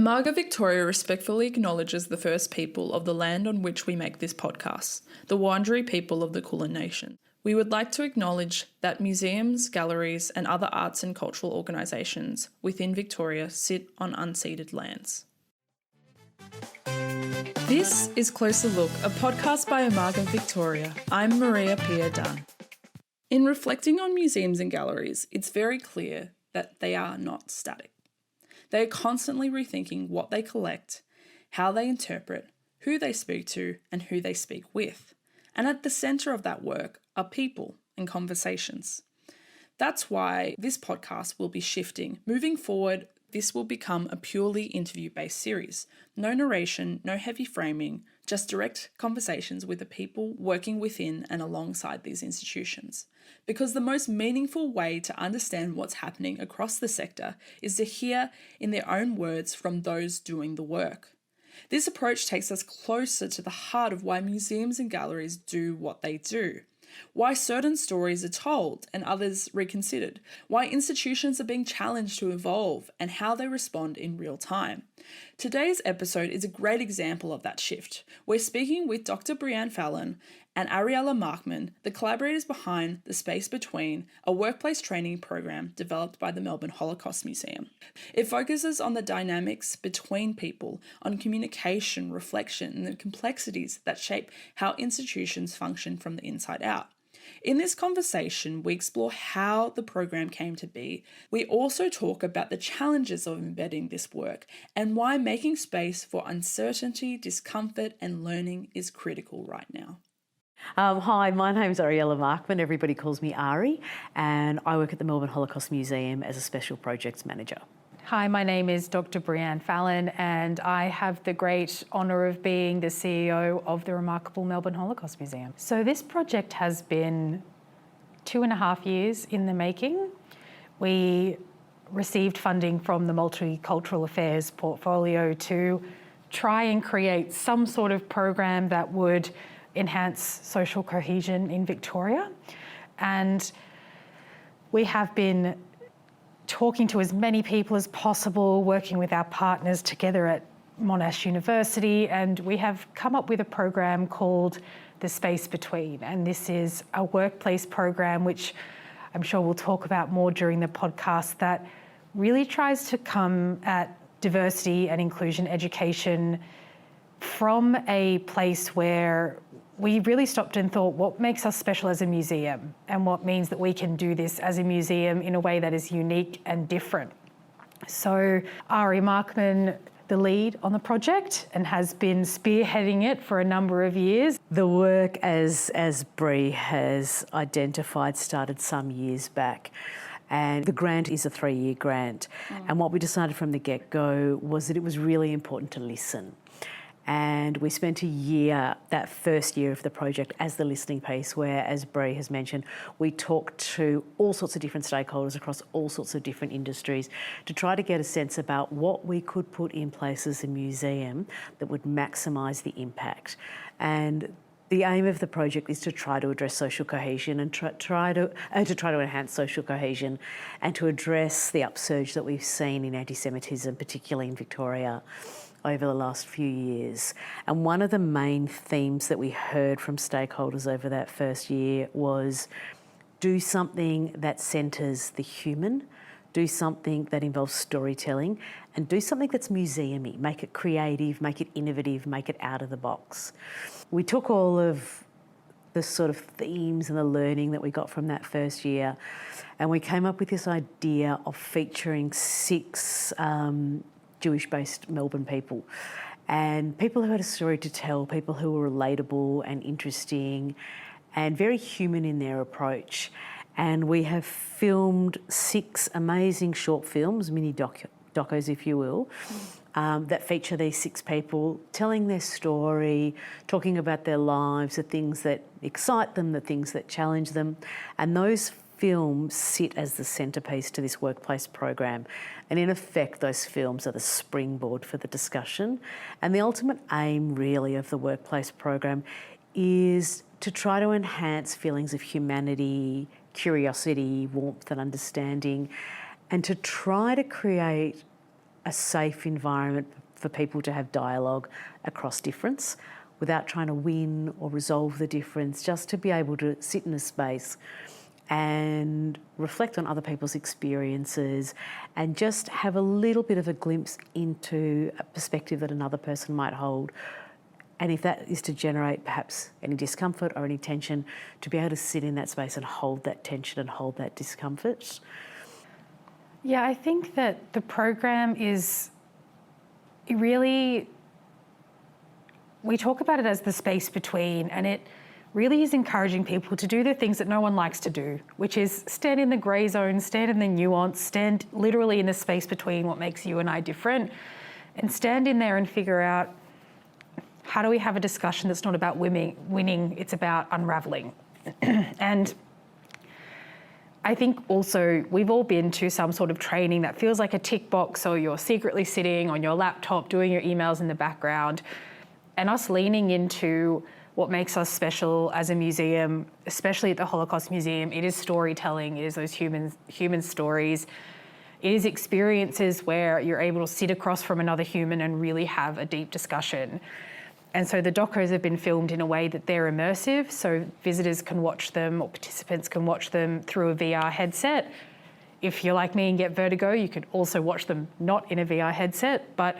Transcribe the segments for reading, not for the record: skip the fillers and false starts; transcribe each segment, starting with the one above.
Amarga Victoria respectfully acknowledges the first people of the land on which we make this podcast, the Wurundjeri people of the Kulin Nation. We would like to acknowledge that museums, galleries and other arts and cultural organisations within Victoria sit on unceded lands. This is Closer Look, a podcast by Amarga Victoria. I'm Maria Pia Dunn. In reflecting on museums and galleries, it's very clear that they are not static. They are constantly rethinking what they collect, how they interpret, who they speak to, and who they speak with. And at the centre of that work are people and conversations. That's why this podcast will be shifting. Moving forward, this will become a purely interview-based series. No narration, no heavy framing, just direct conversations with the people working within and alongside these institutions. Because the most meaningful way to understand what's happening across the sector is to hear in their own words from those doing the work. This approach takes us closer to the heart of why museums and galleries do what they do, why certain stories are told and others reconsidered, why institutions are being challenged to evolve, and how they respond in real time. Today's episode is a great example of that shift. We're speaking with Dr Breann Fallon and Ariella Markman, the collaborators behind The Space Between, a workplace training program developed by the Melbourne Holocaust Museum. It focuses on the dynamics between people, on communication, reflection, and the complexities that shape how institutions function from the inside out. In this conversation, we explore how the program came to be. We also talk about the challenges of embedding this work and why making space for uncertainty, discomfort, and learning is critical right now. Hi, my name's Ariella Markman. Everybody calls me Ari, and I work at the Melbourne Holocaust Museum as a Special Projects Manager. Hi, my name is Dr Breann Fallon, and I have the great honour of being the CEO of the remarkable Melbourne Holocaust Museum. So this project has been 2.5 years in the making. We received funding from the Multicultural Affairs portfolio to try and create some sort of program that would enhance social cohesion in Victoria. And we have been talking to as many people as possible, working with our partners together at Monash University, and we have come up with a program called The Space Between. And this is a workplace program, which I'm sure we'll talk about more during the podcast, that really tries to come at diversity and inclusion education from a place where we really stopped and thought, what makes us special as a museum, and what means that we can do this as a museum in a way that is unique and different. So Ari Markman, the lead on the project, and has been spearheading it for a number of years. The work, as Bree has identified, started some years back. And the grant is a 3-year grant. And what we decided from the get-go was that it was really important to listen. And we spent a year, that first year of the project, as the listening piece, where, as Bree has mentioned, we talked to all sorts of different stakeholders across all sorts of different industries to try to get a sense about what we could put in place as a museum that would maximise the impact. And the aim of the project is to try to address social cohesion and try to enhance social cohesion, and to address the upsurge that we've seen in anti-Semitism, particularly in Victoria, over the last few years. And one of the main themes that we heard from stakeholders over that first year was do something that centres the human, do something that involves storytelling, and do something that's museumy. Make it creative, make it innovative, make it out of the box. We took all of the sort of themes and the learning that we got from that first year, and we came up with this idea of featuring 6 Jewish-based Melbourne people, and people who had a story to tell, people who were relatable and interesting and very human in their approach. And we have filmed 6 amazing short films, mini docos if you will, that feature these 6 people telling their story, talking about their lives, the things that excite them, the things that challenge them. And those films sit as the centrepiece to this workplace program. And in effect, those films are the springboard for the discussion. And the ultimate aim really of the workplace program is to try to enhance feelings of humanity, curiosity, warmth and understanding, and to try to create a safe environment for people to have dialogue across difference without trying to win or resolve the difference, just to be able to sit in a space and reflect on other people's experiences and just have a little bit of a glimpse into a perspective that another person might hold. And if that is to generate perhaps any discomfort or any tension, to be able to sit in that space and hold that tension and hold that discomfort. Yeah, I think that the program is really, we talk about it as the space between, and it really is encouraging people to do the things that no one likes to do, which is stand in the grey zone, stand in the nuance, stand literally in the space between what makes you and I different, and stand in there and figure out, how do we have a discussion that's not about winning, it's about unravelling. And I think also we've all been to some sort of training that feels like a tick box, or you're secretly sitting on your laptop doing your emails in the background, and us leaning into what makes us special as a museum, especially at the Holocaust Museum. It is storytelling, it is those human stories. It is experiences where you're able to sit across from another human and really have a deep discussion. And so the docos have been filmed in a way that they're immersive, so visitors can watch them, or participants can watch them through a VR headset. If you're like me and get vertigo, you could also watch them not in a VR headset. But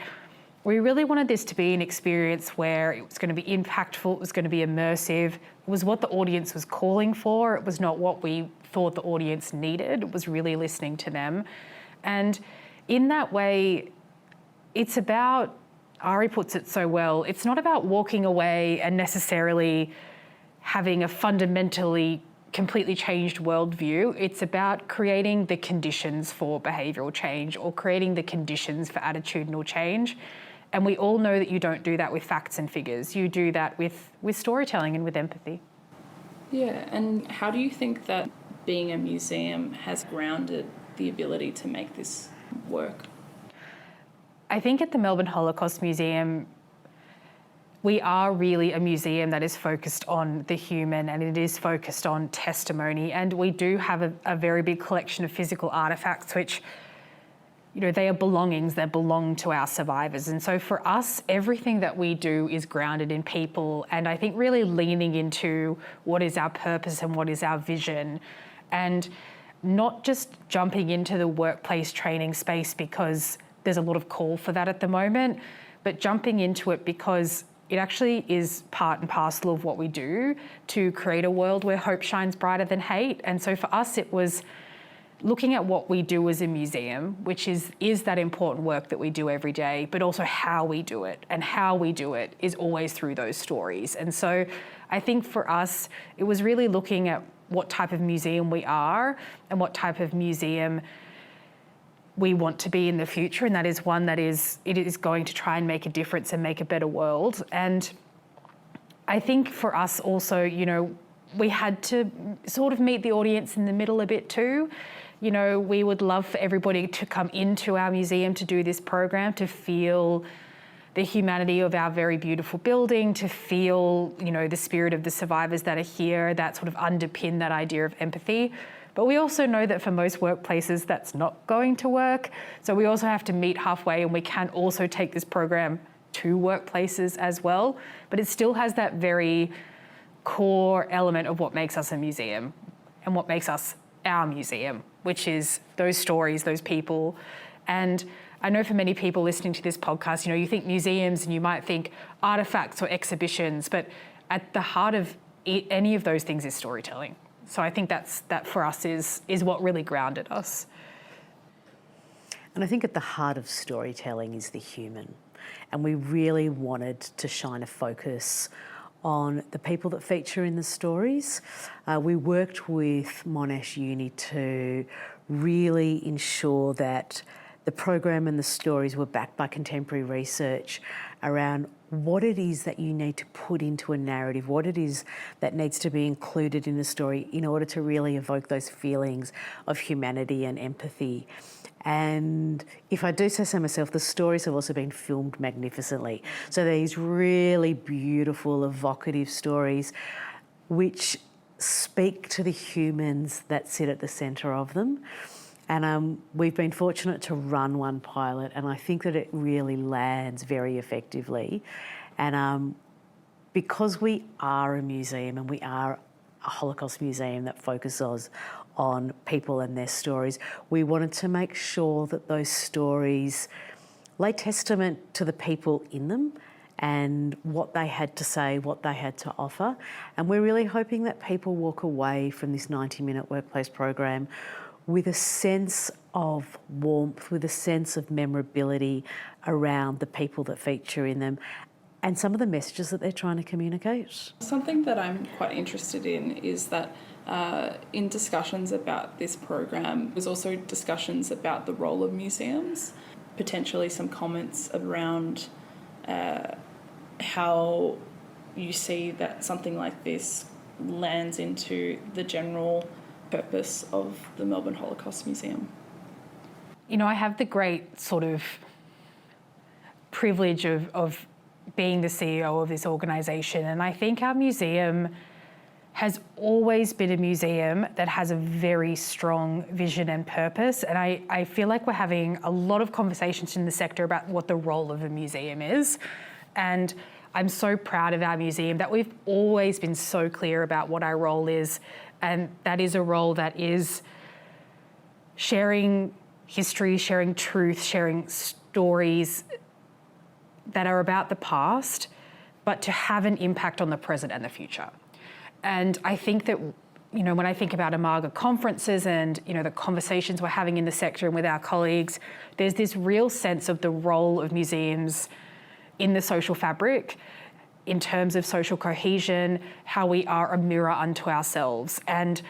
we really wanted this to be an experience where it was going to be impactful, it was going to be immersive. It was what the audience was calling for. It was not what we thought the audience needed. It was really listening to them. And in that way, it's about, Ari puts it so well, it's not about walking away and necessarily having a fundamentally completely changed worldview. It's about creating the conditions for behavioural change, or creating the conditions for attitudinal change. And we all know that you don't do that with facts and figures. You do that with storytelling and with empathy. Yeah, and how do you think that being a museum has grounded the ability to make this work? I think at the Melbourne Holocaust Museum, we are really a museum that is focused on the human, and it is focused on testimony. And we do have a very big collection of physical artefacts, which, you know, they are belongings that belong to our survivors. And so for us, everything that we do is grounded in people. And I think really leaning into what is our purpose and what is our vision, and not just jumping into the workplace training space because there's a lot of call for that at the moment, but jumping into it because it actually is part and parcel of what we do to create a world where hope shines brighter than hate. And so for us, it was looking at what we do as a museum, which is that important work that we do every day, but also how we do it. And how we do it is always through those stories. And so I think for us, it was really looking at what type of museum we are and what type of museum we want to be in the future, and that is one that is going to try and make a difference and make a better world. And I think for us also, you know, we had to sort of meet the audience in the middle a bit too. You know, we would love for everybody to come into our museum to do this program, to feel the humanity of our very beautiful building, to feel, you know, the spirit of the survivors that are here, that sort of underpin that idea of empathy. But we also know that for most workplaces, that's not going to work. So we also have to meet halfway, and we can also take this program to workplaces as well. But it still has that very core element of what makes us a museum and what makes us our museum, which is those stories, those people. And I know for many people listening to this podcast, you know, you think museums and you might think artifacts or exhibitions, but at the heart of any of those things is storytelling. So I think that for us is what really grounded us. And I think at the heart of storytelling is the human. And we really wanted to shine a focus on the people that feature in the stories. We worked with Monash Uni to really ensure that the program and the stories were backed by contemporary research around what it is that you need to put into a narrative, what it is that needs to be included in the story in order to really evoke those feelings of humanity and empathy. And if I do say so myself, the stories have also been filmed magnificently. So these really beautiful, evocative stories which speak to the humans that sit at the centre of them. And we've been fortunate to run one pilot, and I think that it really lands very effectively. And because we are a museum and we are a Holocaust museum that focuses on people and their stories, we wanted to make sure that those stories lay testament to the people in them and what they had to say, what they had to offer. And we're really hoping that people walk away from this 90-minute workplace program with a sense of warmth, with a sense of memorability around the people that feature in them and some of the messages that they're trying to communicate. Something that I'm quite interested in is that in discussions about this program, there's also discussions about the role of museums, potentially some comments around how you see that something like this lands into the general purpose of the Melbourne Holocaust Museum. You know, I have the great sort of privilege of being the CEO of this organisation, and I think our museum has always been a museum that has a very strong vision and purpose, and I feel like we're having a lot of conversations in the sector about what the role of a museum is, and I'm so proud of our museum that we've always been so clear about what our role is, and that is a role that is sharing history, sharing truth, sharing stories that are about the past, but to have an impact on the present and the future. And I think that, you know, when I think about Imaga conferences and, you know, the conversations we're having in the sector and with our colleagues, there's this real sense of the role of museums in the social fabric in terms of social cohesion, how we are a mirror unto ourselves. And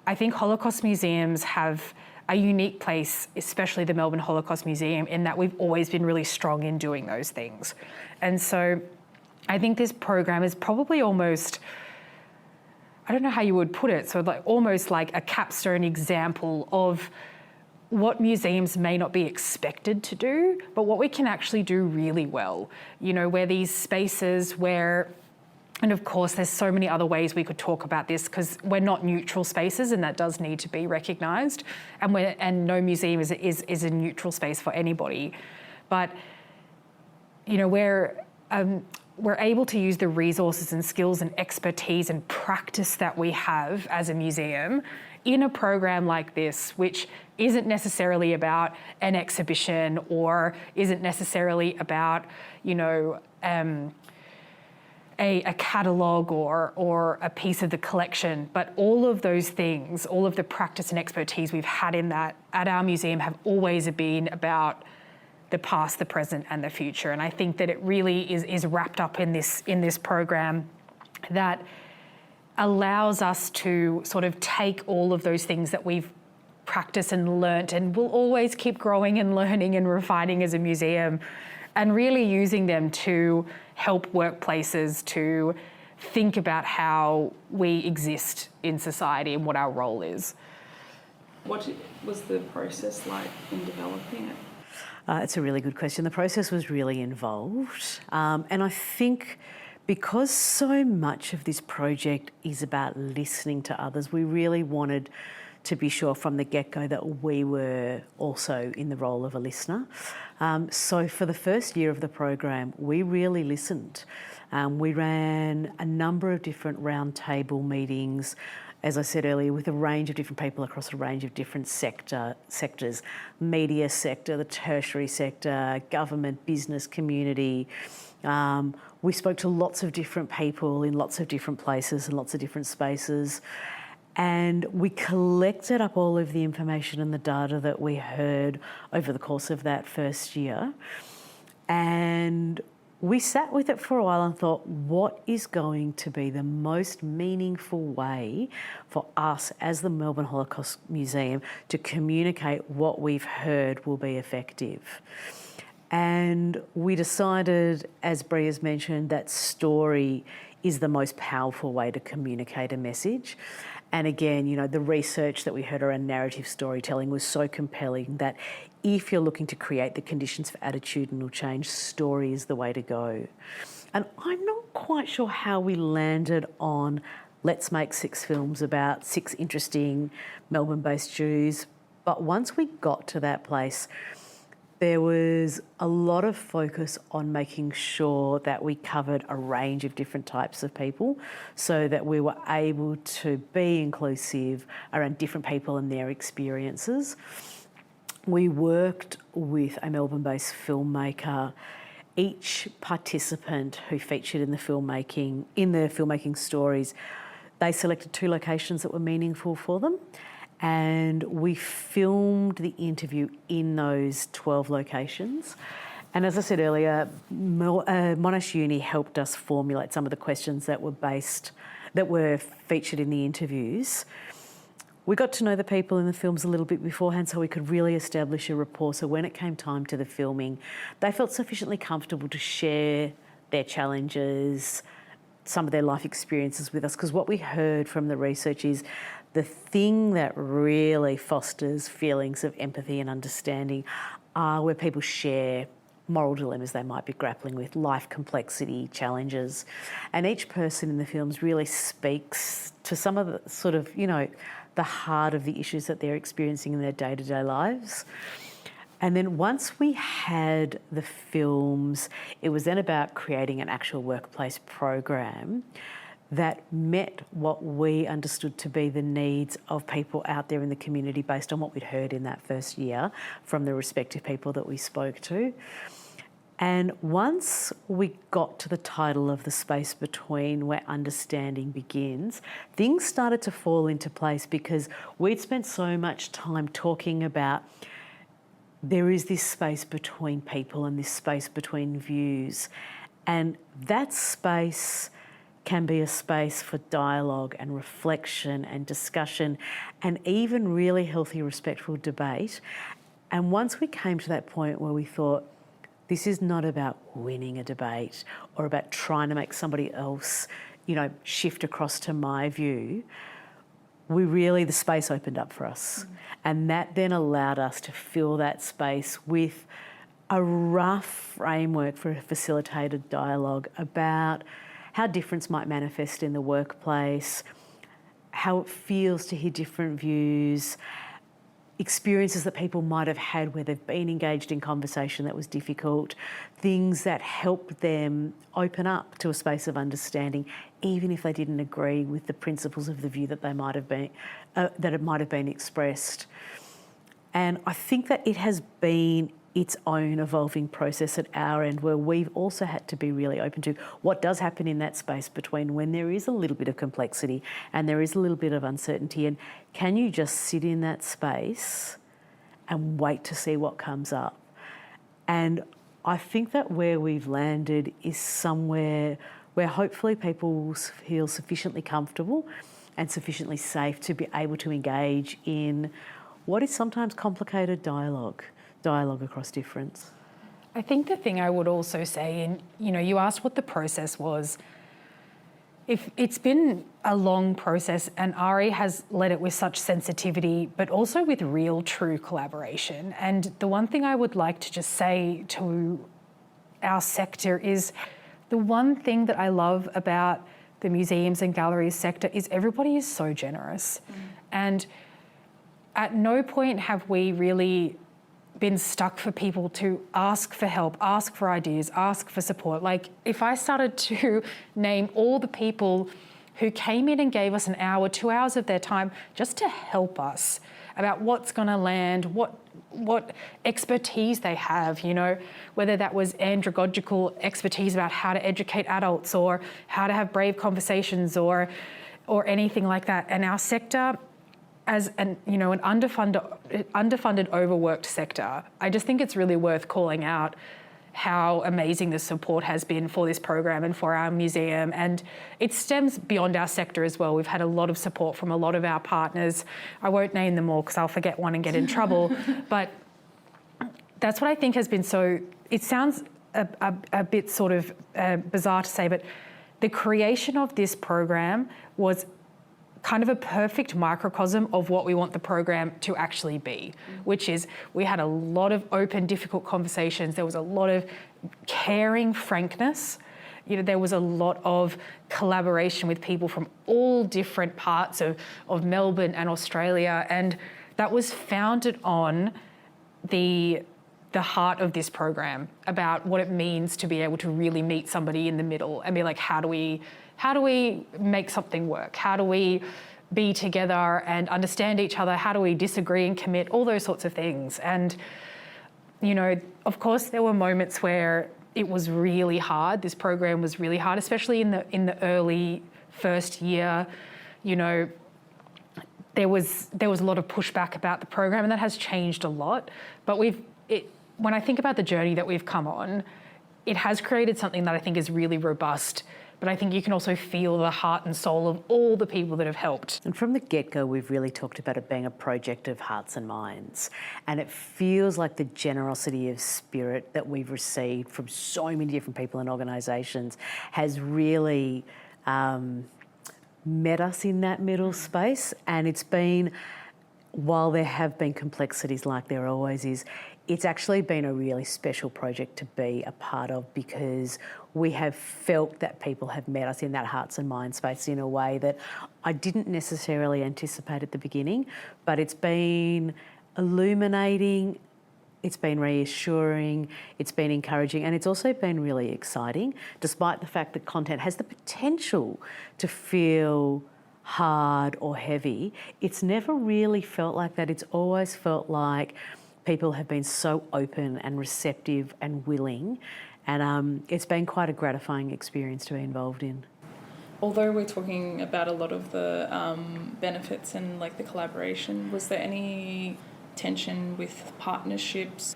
I think Holocaust museums have a unique place, especially the Melbourne Holocaust Museum, in that we've always been really strong in doing those things. And so I think this program is probably almost, I don't know how you would put it, so like almost like a capstone example of what museums may not be expected to do, but what we can actually do really well. You know, where these spaces where, and of course there's so many other ways we could talk about this because we're not neutral spaces, and that does need to be recognised, and no museum is a neutral space for anybody. But, you know, we're able to use the resources and skills and expertise and practice that we have as a museum in a program like this, which isn't necessarily about an exhibition or isn't necessarily about, you know, a catalogue or a piece of the collection, but all of those things, all of the practice and expertise we've had in that at our museum have always been about the past, the present and the future. And I think that it really is wrapped up in this program that allows us to sort of take all of those things that we've practiced and learnt, and we'll always keep growing and learning and refining as a museum, and really using them to help workplaces to think about how we exist in society and what our role is. What was the process like in developing it? It's a really good question. The process was really involved, and I think because so much of this project is about listening to others, we really wanted to be sure from the get-go that we were also in the role of a listener. So for the first year of the program, we really listened. We ran a number of different roundtable meetings, as I said earlier, with a range of different people across a range of different sectors, media sector, the tertiary sector, government, business, community. We spoke to lots of different people in lots of different places and lots of different spaces. And we collected up all of the information and the data that we heard over the course of that first year. And we sat with it for a while and thought, what is going to be the most meaningful way for us as the Melbourne Holocaust Museum to communicate what we've heard will be effective? And we decided, as Bree has mentioned, that story is the most powerful way to communicate a message. And again, you know, the research that we heard around narrative storytelling was so compelling that if you're looking to create the conditions for attitudinal change, story is the way to go. And I'm not quite sure how we landed on let's make 6 films about 6 interesting Melbourne-based Jews, But once we got to that place, there was a lot of focus on making sure that we covered a range of different types of people so that we were able to be inclusive around different people and their experiences. We worked with a Melbourne-based filmmaker. Each participant who featured in the filmmaking stories, they selected 2 locations that were meaningful for them. And we filmed the interview in those 12 locations. And as I said earlier, Monash Uni helped us formulate some of the questions that were featured in the interviews. We got to know the people in the films a little bit beforehand so we could really establish a rapport. So when it came time to the filming, they felt sufficiently comfortable to share their challenges, some of their life experiences with us, because what we heard from the research is the thing that really fosters feelings of empathy and understanding are where people share moral dilemmas they might be grappling with, life complexity, challenges. And each person in the films really speaks to some of the sort of, the heart of the issues that they're experiencing in their day-to-day lives. And then once we had the films, it was then about creating an actual workplace program that met what we understood to be the needs of people out there in the community based on what we'd heard in that first year from the respective people that we spoke to. And once we got to the title of The Space Between, where understanding begins, things started to fall into place because we'd spent so much time talking about there is this space between people and this space between views. And that space can be a space for dialogue and reflection and discussion and even really healthy, respectful debate. And once we came to that point where we thought, this is not about winning a debate or about trying to make somebody else, shift across to my view, the space opened up for us. And that then allowed us to fill that space with a rough framework for a facilitated dialogue about how difference might manifest in the workplace, how it feels to hear different views, experiences that people might have had where they've been engaged in conversation that was difficult, things that help them open up to a space of understanding, even if they didn't agree with the principles of the view that they might have been, that it might have been expressed. And I think that it has been its own evolving process at our end where we've also had to be really open to what does happen in that space between when there is a little bit of complexity and there is a little bit of uncertainty, and can you just sit in that space and wait to see what comes up? And I think that where we've landed is somewhere where hopefully people will feel sufficiently comfortable and sufficiently safe to be able to engage in what is sometimes complicated dialogue across difference. I think the thing I would also say, and you asked what the process was. If it's been a long process, and Ari has led it with such sensitivity, but also with real, true collaboration. And the one thing I would like to just say to our sector is the one thing that I love about the museums and galleries sector is everybody is so generous. And at no point have we really been stuck for people to ask for help, ask for ideas, ask for support. Like if I started to name all the people who came in and gave us an hour, 2 hours of their time just to help us about what's going to land, what expertise they have, whether that was andragogical expertise about how to educate adults or how to have brave conversations or anything like that. And our sector, as an underfunded, overworked sector, I just think it's really worth calling out how amazing the support has been for this program and for our museum. And it stems beyond our sector as well. We've had a lot of support from a lot of our partners. I won't name them all because I'll forget one and get in trouble. But that's what I think has been so, it sounds a bit sort of bizarre to say, but the creation of this program was kind of a perfect microcosm of what we want the program to actually be, which is we had a lot of open, difficult conversations. There was a lot of caring frankness. There was a lot of collaboration with people from all different parts of Melbourne and Australia. And that was founded on the heart of this program, about what it means to be able to really meet somebody in the middle and be like, how do we make something work? How do we be together and understand each other? How do we disagree and commit? All those sorts of things. And, you know, of course, there were moments where it was really hard. This program was really hard, especially in the early first year. You know, there was a lot of pushback about the program, and that has changed a lot. But when I think about the journey that we've come on, it has created something that I think is really robust. But I think you can also feel the heart and soul of all the people that have helped. And from the get-go, we've really talked about it being a project of hearts and minds. And it feels like the generosity of spirit that we've received from so many different people and organisations has really met us in that middle space. And it's been, while there have been complexities like there always is, it's actually been a really special project to be a part of, because we have felt that people have met us in that hearts and minds space in a way that I didn't necessarily anticipate at the beginning, but it's been illuminating, it's been reassuring, it's been encouraging, and it's also been really exciting, despite the fact that content has the potential to feel hard or heavy. It's never really felt like that. It's always felt like people have been so open and receptive and willing, and it's been quite a gratifying experience to be involved in. Although we're talking about a lot of the benefits and like the collaboration, was there any tension with partnerships?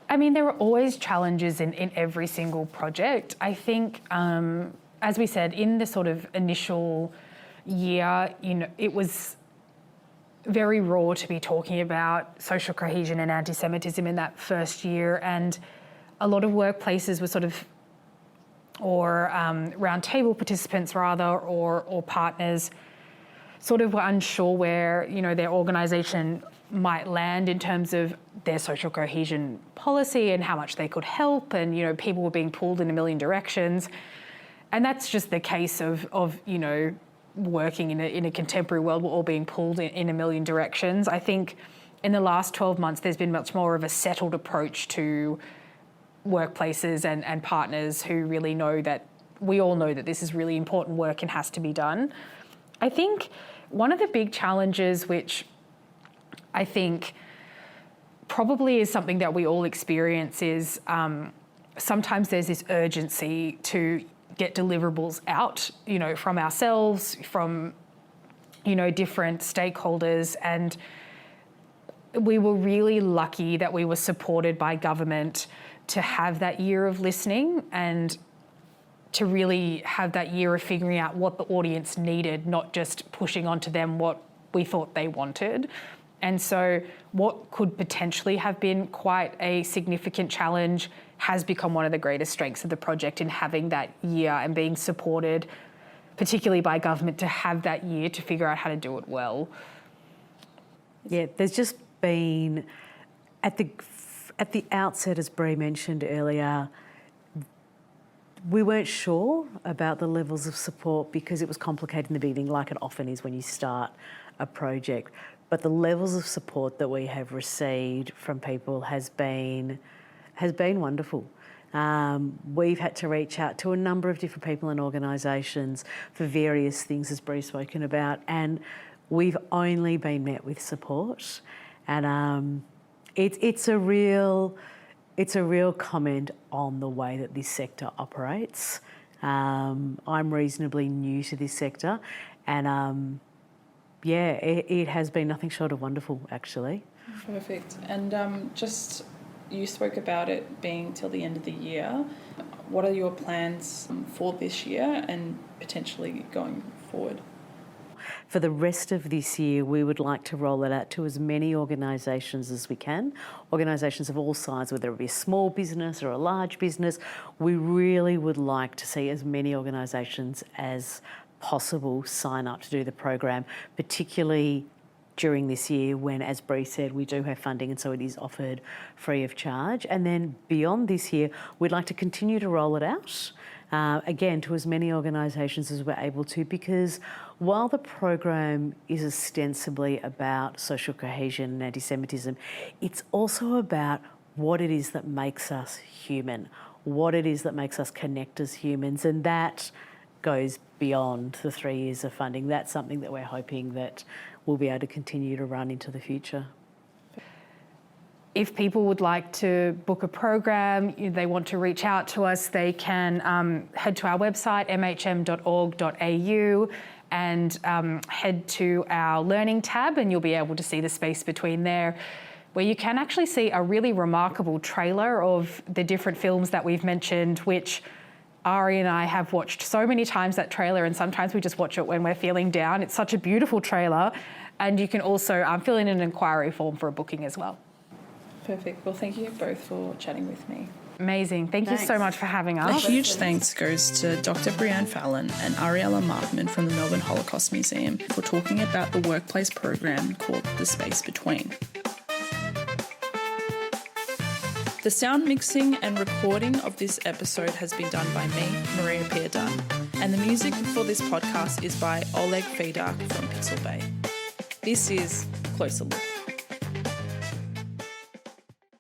I mean, there are always challenges in every single project. I think, as we said, in the sort of initial year, you know, it was very raw to be talking about social cohesion and anti-Semitism in that first year, and a lot of workplaces were sort of, or round table participants rather, or partners sort of were unsure where, you know, their organisation might land in terms of their social cohesion policy and how much they could help, and, you know, people were being pulled in a million directions. And that's just the case of you know, working in a contemporary world. We're all being pulled in a million directions. I think in the last 12 months, there's been much more of a settled approach to workplaces and partners who really know that, we all know that this is really important work and has to be done. I think one of the big challenges, which I think probably is something that we all experience, is sometimes there's this urgency to get deliverables out, you know, from ourselves, from, you know, different stakeholders. And we were really lucky that we were supported by government to have that year of listening and to really have that year of figuring out what the audience needed, not just pushing onto them what we thought they wanted. And so what could potentially have been quite a significant challenge has become one of the greatest strengths of the project, in having that year and being supported, particularly by government, to have that year to figure out how to do it well. Yeah, there's just been, at the outset, as Bree mentioned earlier, we weren't sure about the levels of support because it was complicated in the beginning, like it often is when you start a project. But the levels of support that we have received from people has been wonderful. We've had to reach out to a number of different people and organisations for various things, as Bree's spoken about, and we've only been met with support. And it's a real comment on the way that this sector operates. I'm reasonably new to this sector, and yeah, it has been nothing short of wonderful, actually. Perfect. And just, you spoke about it being till the end of the year. What are your plans for this year and potentially going forward? For the rest of this year, we would like to roll it out to as many organisations as we can, organisations of all sizes, whether it be a small business or a large business. We really would like to see as many organisations as possible sign up to do the program, particularly during this year when, as Bree said, we do have funding, and so it is offered free of charge. And then beyond this year, we'd like to continue to roll it out. again, to as many organisations as we're able to, because while the program is ostensibly about social cohesion and anti-Semitism, it's also about what it is that makes us human, what it is that makes us connect as humans, and that goes beyond the 3 years of funding. That's something that we're hoping that we'll be able to continue to run into the future. If people would like to book a program, they want to reach out to us, they can head to our website, mhm.org.au, and head to our learning tab, and you'll be able to see the space between there, where you can actually see a really remarkable trailer of the different films that we've mentioned, which Ari and I have watched so many times, that trailer, and sometimes we just watch it when we're feeling down. It's such a beautiful trailer. And you can also fill in an inquiry form for a booking as well. Perfect. Well, thank you both for chatting with me. Amazing. Thank you so much for having A us. huge thanks goes to Dr Breann Fallon and Ariella Markman from the Melbourne Holocaust Museum for talking about the workplace program called The Space Between. The sound mixing and recording of this episode has been done by me, Maria Pierre-Dunn, and the music for this podcast is by Oleg Fedak from Pixel Bay. This is Closer Look.